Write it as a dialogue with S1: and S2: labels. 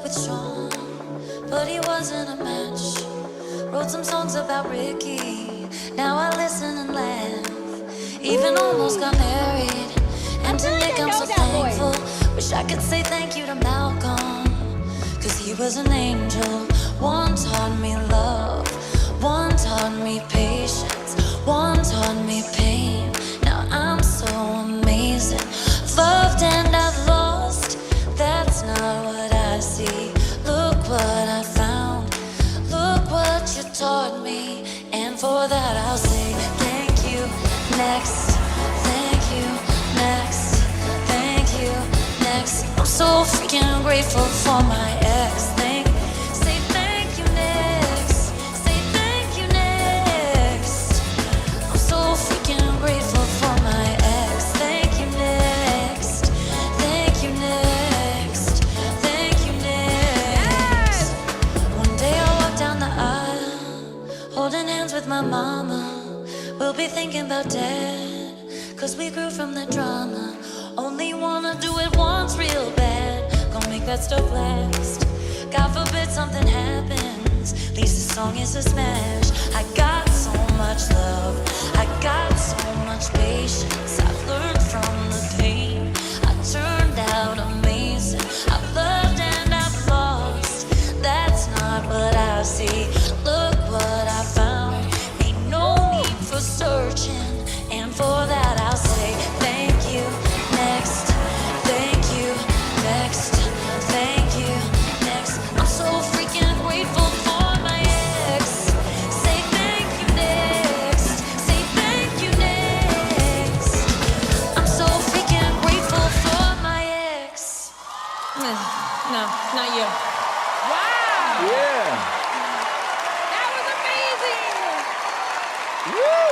S1: with Sean, but he wasn't a match. Wrote some songs about Ricky, now I listen and laugh. Even almost got married, and to Nick I'm so thankful. Wish I could say thank you to Malcolm, cause he was an angel. One taught me love, one taught me patience, one taught me pain. Now I'm so amazing, loved and I've lost. That's not what I see. Look what I found, look what you taught me, and for that I'll say thank you. Next, thank you. Next, thank you. Next, I'm so freaking grateful for my ex. Say thank you next. Say thank you next. I'm so freaking grateful for my ex. Thank you next. Thank you next. Thank you next. One day I'll walk down the aisle, holding hands with my mama. We'll be thinking about dad, cause we grew from the drama. Only wanna do it once real bad, gonna make that stuff last. God forbid something happens, at least the song is a smash. I got so much love, I got so much patience. I've learned from the pain, I turned out amazing. I've loved and I've lost, that's not what I see. Look what I found, ain't no need for searching, and for that I'll say thank you. Next, thank you. Next, thank you. Next, I'm so freaking grateful for my ex. Say thank you next. Say thank you next. I'm so freaking grateful for my ex.
S2: No, not you.
S3: Yeah.
S2: That was amazing.
S3: Woo!